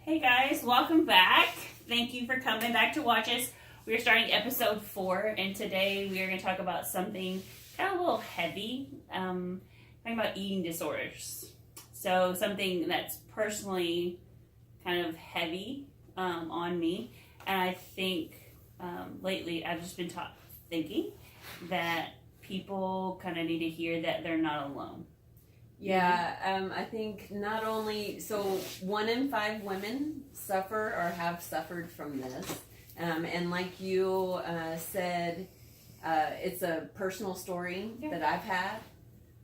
Hey guys, welcome back. Thank you for coming back to watch us. We're starting episode 4, and today we are going to talk about something kind of a little heavy, talking about eating disorders. So something that's personally kind of heavy on me, and I think lately I've just been thinking that people kind of need to hear that they're not alone. Yeah, I think not only, so 1 in 5 women suffer or have suffered from this. And like you said, it's a personal story that I've had.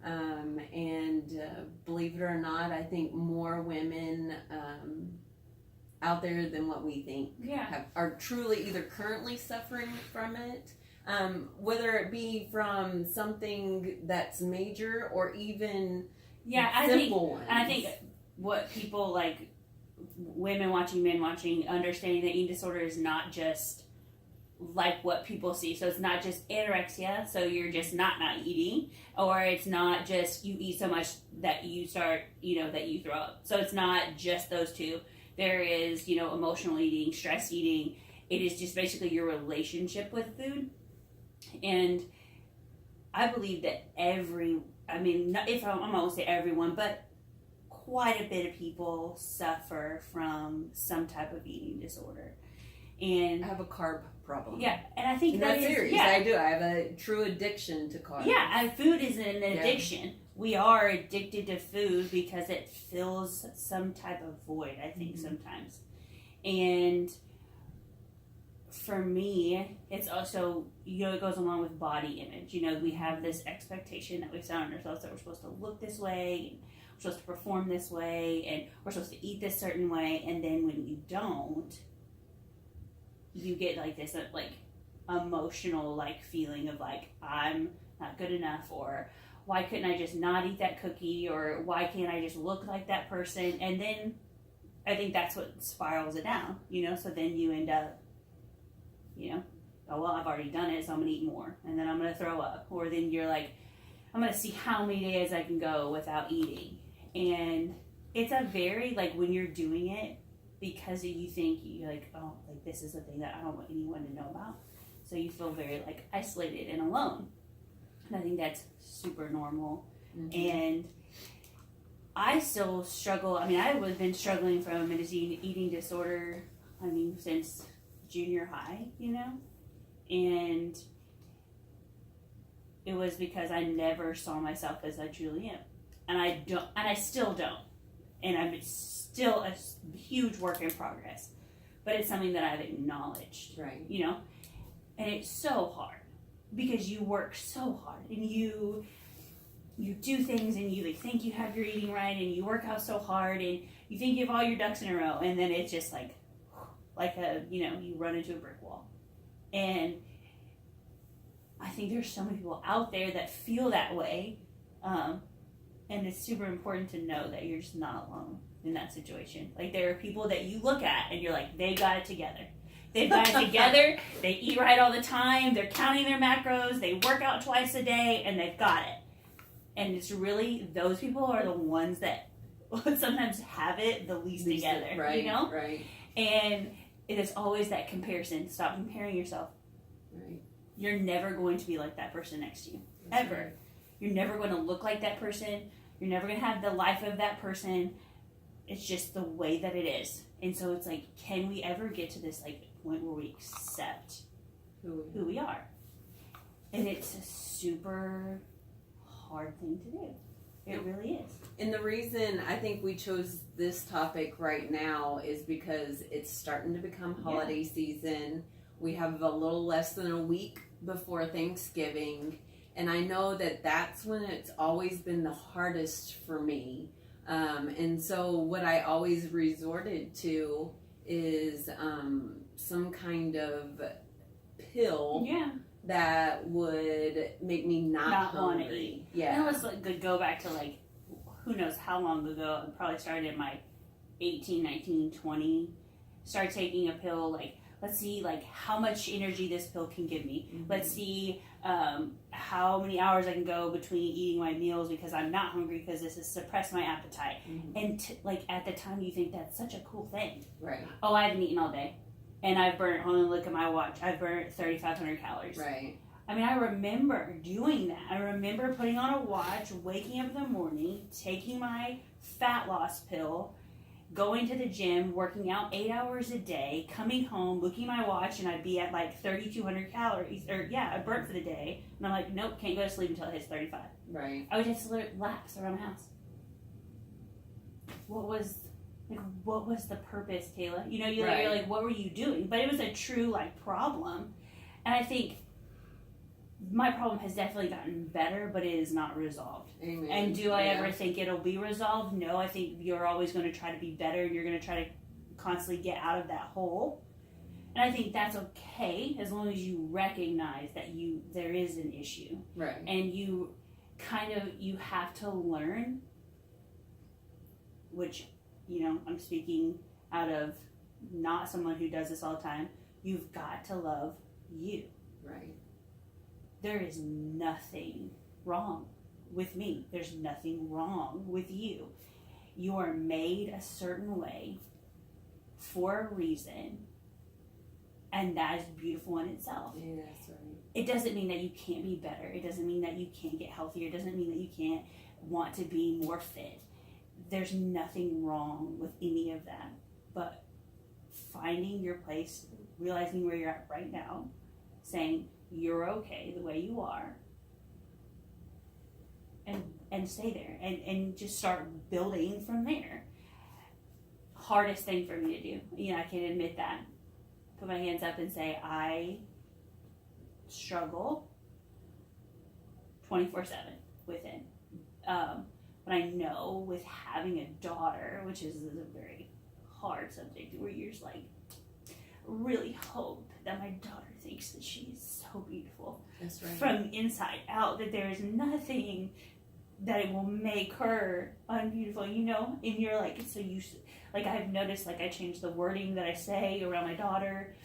And believe it or not, I think more women out there than what we think are truly either currently suffering from it, whether it be from something that's major or even simple ones. And I think what people like, women watching, men watching, understanding that eating disorder is not just like what people see. So it's not just anorexia, so you're just not eating, or it's not just you eat so much that you start, that you throw up. So it's not just those two. There is, emotional eating, stress eating. It is just basically your relationship with food. And I believe that if I'm not going to say everyone, but quite a bit of people suffer from some type of eating disorder. And I have a carb problem. Yeah, and I think that's serious. Yeah. I do. I have a true addiction to carbs. Yeah, and food is an addiction. We are addicted to food because it fills some type of void, I think, sometimes. And for me, it's also, it goes along with body image. We have this expectation that we set on ourselves that we're supposed to look this way, and we're supposed to perform this way, and we're supposed to eat this certain way, and then when you don't, you get like this emotional feeling of I'm not good enough, or why couldn't I just not eat that cookie, or why can't I just look like that person? And then I think that's what spirals it down, so then you end up, oh, well, I've already done it, so I'm going to eat more, and then I'm going to throw up. Or then you're like, I'm going to see how many days I can go without eating. And it's a very, when you're doing it, because you think, you're this is the thing that I don't want anyone to know about. So you feel very, isolated and alone. And I think that's super normal. Mm-hmm. And I still struggle. I've been struggling from an eating disorder, since junior high, and it was because I never saw myself as I truly am, and I still don't, and I'm still a huge work in progress, but it's something that I've acknowledged, right? And it's so hard because you work so hard, and you do things, and you think you have your eating right, and you work out so hard, and you think you have all your ducks in a row, and then it's just you run into a brick wall. And I think there's so many people out there that feel that way, and it's super important to know that you're just not alone in that situation. There are people that you look at and you're like, they got it together. They've got it together. They eat right all the time. They're counting their macros. They work out twice a day, and they've got it. And it's really, those people are the ones that sometimes have it the least together, right? Right. And it is always that comparison. Stop comparing yourself. Right. You're never going to be like that person next to you. That's ever. Right. You're never going to look like that person. You're never going to have the life of that person. It's just the way that it is. And so it's can we ever get to this point where we accept who we are? And it's a super hard thing to do. It really is. And the reason I think we chose this topic right now is because it's starting to become holiday season. We have a little less than a week before Thanksgiving. And I know that that's when it's always been the hardest for me. And so what I always resorted to is some kind of pill that would make me not want to eat. Yeah. And let's go back to who knows how long ago. I probably started in my 18, 19, 20. Start taking a pill. Let's see how much energy this pill can give me. Mm-hmm. Let's see how many hours I can go between eating my meals because I'm not hungry because this has suppressed my appetite. And like at the time you think that's such a cool thing. Right. Oh, I haven't eaten all day. And I've burnt, hold on, look at my watch. I've burnt 3,500 calories. Right. I mean, I remember doing that. I remember putting on a watch, waking up in the morning, taking my fat loss pill, going to the gym, working out 8 hours a day, coming home, looking at my watch, and I'd be at like 3,200 calories, or I burnt for the day. And I'm like, nope, can't go to sleep until it hits 35. Right. I would just laps around the house. What was the purpose, Kayla? You know, you're like, what were you doing? But it was a true like problem, and I think my problem has definitely gotten better, but it is not resolved. Amen. And do I ever think it'll be resolved? No, I think you're always going to try to be better. You're going to try to constantly get out of that hole. And I think that's okay as long as you recognize that there is an issue. Right. And you have to learn, which, you know, I'm speaking out of not someone who does this all the time. You've got to love you. Right. There is nothing wrong with me. There's nothing wrong with you. You are made a certain way for a reason, and that is beautiful in itself. Yeah, that's right. It doesn't mean that you can't be better. It doesn't mean that you can't get healthier. It doesn't mean that you can't want to be more fit. There's nothing wrong with any of that. But finding your place, realizing where you're at right now, saying, you're okay the way you are, and stay there and just start building from there. Hardest thing for me to do, you know, I can admit that. Put my hands up and say I struggle 24/7 with it. But I know with having a daughter, which is a very hard subject, where you're just like, really hope that my daughter thinks that she is so beautiful. That's right. From inside out, that there is nothing that it will make her unbeautiful, you know? And you're like, so you, like I've noticed, like I changed the wording that I say around my daughter,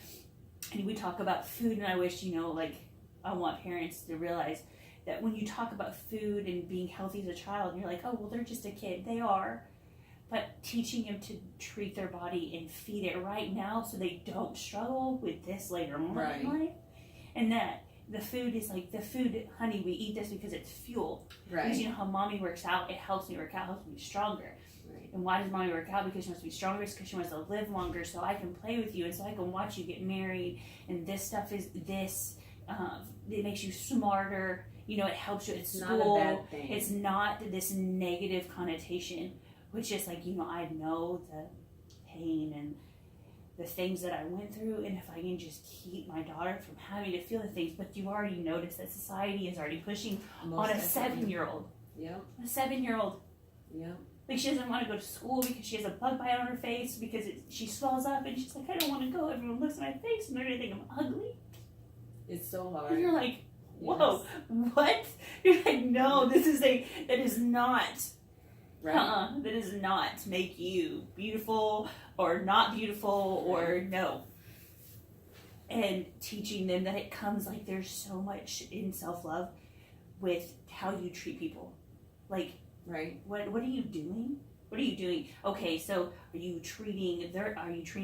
and we talk about food, and I wish, you know, like I want parents to realize that when you talk about food and being healthy as a child, you're like, oh, well, they're just a kid. They are. But teaching them to treat their body and feed it right now so they don't struggle with this later on in life. And that the food is like, the food, honey, we eat this because it's fuel. Right. Because you know how mommy works out, it helps me work out, helps me be stronger. Right. And why does mommy work out? Because she wants to be stronger, it's because she wants to live longer so I can play with you and so I can watch you get married. And this stuff is this, it makes you smarter. You know, it helps you at school. Not a bad thing. It's not this negative connotation. Which is like, you know, I know the pain and the things that I went through, and if I can just keep my daughter from having to feel the things, but you already noticed that society is already pushing on a 7-year-old. Yep. A 7-year-old. Yep. Like she doesn't want to go to school because she has a bug bite on her face because she swells up, and she's like, I don't want to go. Everyone looks at my face and they're going to think I'm ugly. It's so hard. And you're like, whoa, what? You're like, no, that is not... Right. That does not make you beautiful or not beautiful or no. And teaching them that it comes like there's so much in self-love with how you treat people. Like, right. What are you doing? What are you doing? Okay, so are you treating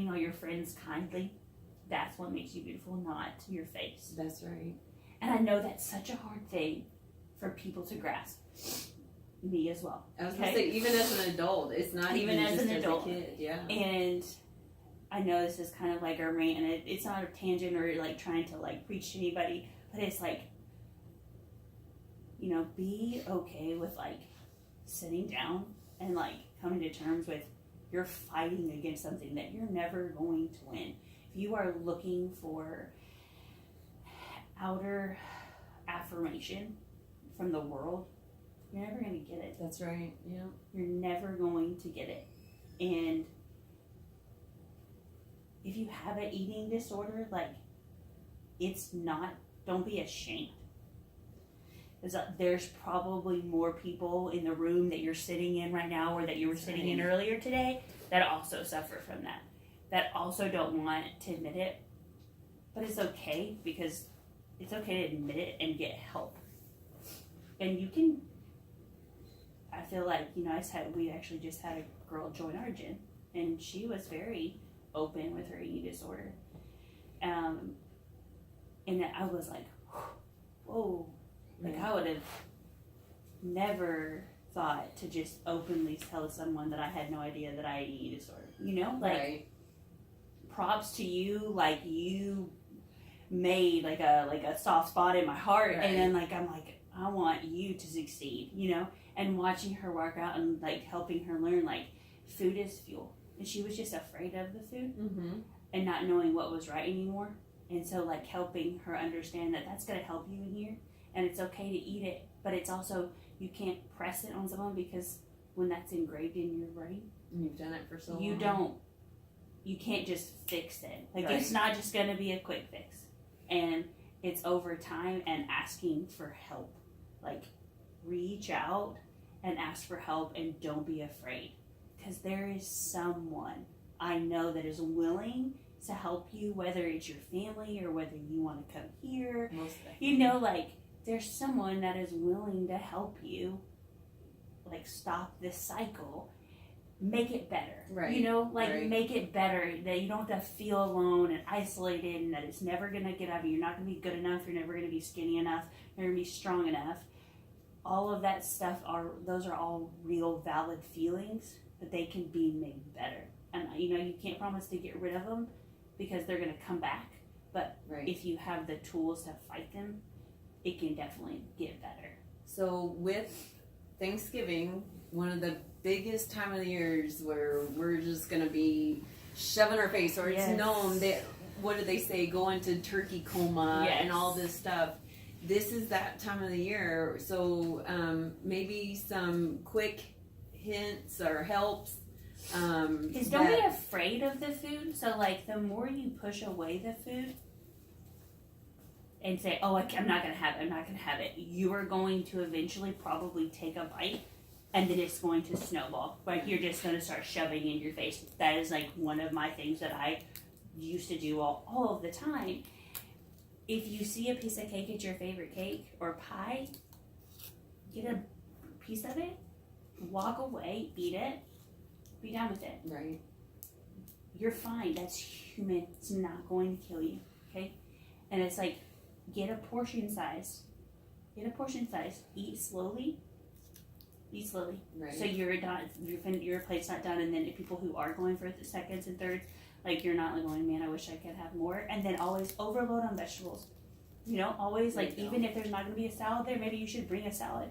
all your friends kindly? That's what makes you beautiful, not your face. That's right. And I know that's such a hard thing for people to grasp. Me as well. I was going to say, even as an adult, it's not even as just an adult. As a kid. Yeah. And I know this is kind of like our rant, and it's not a tangent or like trying to like preach to anybody, but it's like, you know, be okay with like sitting down and like coming to terms with you're fighting against something that you're never going to win. If you are looking for outer affirmation from the world, you're never going to get it. That's right. Yeah. You're never going to get it. And if you have an eating disorder, like, it's not, don't be ashamed. There's probably more people in the room that you're sitting in right now or that you were sitting in earlier today that also suffer from that also don't want to admit it. But it's okay because it's okay to admit it and get help. And you can, I feel like, we actually just had a girl join our gym, and she was very open with her eating disorder. And I was like, whoa, like I would have never thought to just openly tell someone that I had no idea that I had an eating disorder, Right. Props to you, like you made like a soft spot in my heart, Right. and then like I'm like, I want you to succeed, and watching her work out and like helping her learn like food is fuel, and she was just afraid of the food and not knowing what was right anymore, and so like helping her understand that that's going to help you in here, and it's okay to eat it, but it's also, you can't press it on someone, because when that's engraved in your brain, and you've done it for so long, you can't just fix it. Like, right. It's not just going to be a quick fix. And it's over time and asking for help. Like, reach out and ask for help, and don't be afraid. Because there is someone I know that is willing to help you, whether it's your family or whether you want to come here. Most definitely. Like, there's someone that is willing to help you, like, stop this cycle. Make it better, right? Right. Make it better, that you don't have to feel alone and isolated, and that it's never going to get out of you. You're not going to be good enough. You're never going to be skinny enough. You're going to be strong enough. All of that stuff those are all real valid feelings, but they can be made better. And you can't promise to get rid of them, because they're going to come back. But right. if you have the tools to fight them, it can definitely get better. So with Thanksgiving, one of the biggest time of the years where we're just going to be shoving our face, or it's known that, what do they say, go into turkey coma and all this stuff. This is that time of the year. So maybe some quick hints or helps. Because don't be afraid of the food. So like, the more you push away the food and say, oh, I'm not going to have it, you are going to eventually probably take a bite, and then it's going to snowball. Like, you're just going to start shoving in your face. That is like one of my things that I used to do all of the time. If you see a piece of cake, it's your favorite cake or pie, get a piece of it, walk away, eat it, be done with it. Right. You're fine. That's human. It's not going to kill you. Okay? And it's like, get a portion size. Eat slowly. Right. So you're not, your plate's not done, and then people who are going for the seconds and thirds, like, you're not like going, man, I wish I could have more. And then always overload on vegetables. Always, like, even if there's not going to be a salad there, maybe you should bring a salad.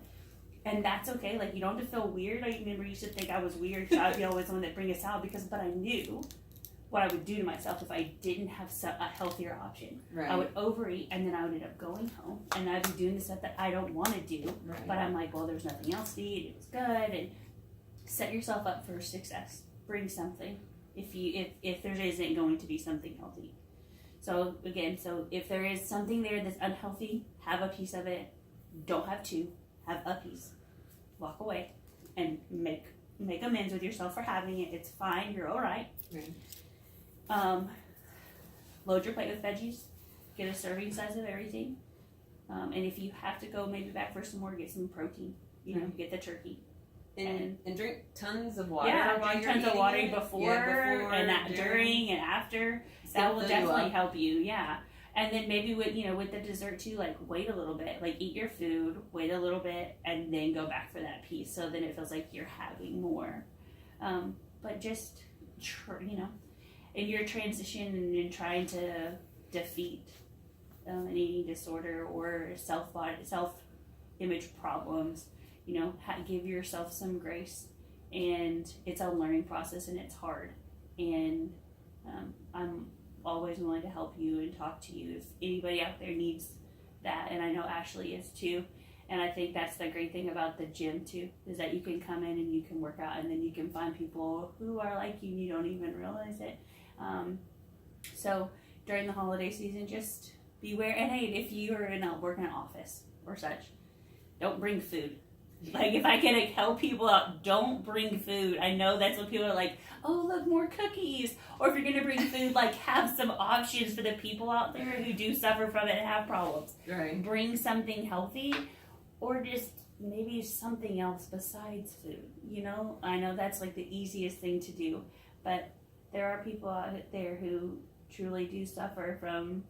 And that's okay. Like, you don't have to feel weird. I remember you used to think I was weird, so I would be always the one that bring a salad, but I knew what I would do to myself if I didn't have a healthier option. Right. I would overeat, and then I would end up going home, and I'd be doing the stuff that I don't want to do. Right. But I'm like, well, there's nothing else to eat. It was good, and set yourself up for success. Bring something if there isn't going to be something healthy. So again, if there is something there that's unhealthy, have a piece of it. Don't have two. Have a piece. Walk away, and make amends with yourself for having it. It's fine. You're all right. Right. Load your plate with veggies. Get a serving size of everything. And if you have to go maybe back for some more, get some protein. Get the turkey. And drink tons of water. Yeah, while drink you're tons of eating water it. before and during and after. That will definitely help you. Yeah. And then maybe with the dessert too, like, wait a little bit, like, eat your food, wait a little bit, and then go back for that piece. So then it feels like you're having more. But just, in your transition and in trying to defeat an eating disorder or self-image problems, give yourself some grace. And it's a learning process, and it's hard. And I'm always willing to help you and talk to you if anybody out there needs that, and I know Ashley is too. And I think that's the great thing about the gym too, is that you can come in and you can work out, and then you can find people who are like you and you don't even realize it. So during the holiday season, just beware. And hey, if you are work in an office or such, don't bring food. Like, if I can help people out, don't bring food. I know that's what people are like, oh, look, more cookies. Or if you're going to bring food, like, have some options for the people out there who do suffer from it and have problems. Right. Bring something healthy, or just maybe something else besides food, you know? I know that's, like, the easiest thing to do, but there are people out there who truly do suffer from,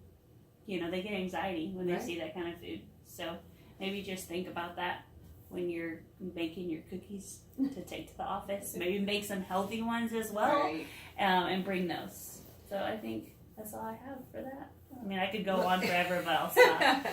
you know, they get anxiety when they see that kind of food. So maybe just think about that when you're making your cookies to take to the office. Maybe make some healthy ones as well, and bring those. So I think that's all I have for that. I mean, I could go on forever, but I'll stop.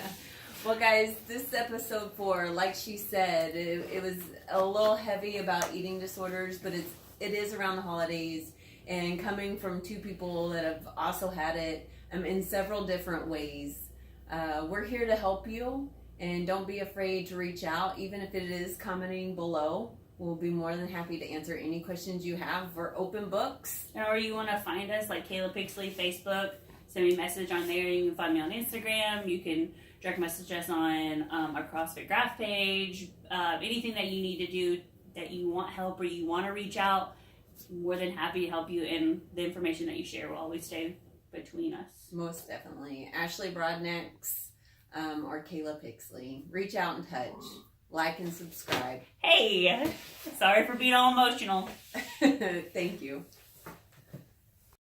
Well, guys, this is episode 4. Like she said, it was a little heavy about eating disorders, but it is around the holidays, and coming from 2 people that have also had it in several different ways. We're here to help you. And don't be afraid to reach out, even if it is commenting below. We'll be more than happy to answer any questions you have. We're open books. Or you want to find us, like Kayla Pixley, Facebook. Send me a message on there. You can find me on Instagram. You can direct message us on our CrossFit Graph page. Anything that you need to do, that you want help or you want to reach out, more than happy to help you. And the information that you share will always stay between us. Most definitely. Ashley Broadnecks. Or Kayla Pixley. Reach out and touch. Like and subscribe. Hey! Sorry for being all emotional. Thank you.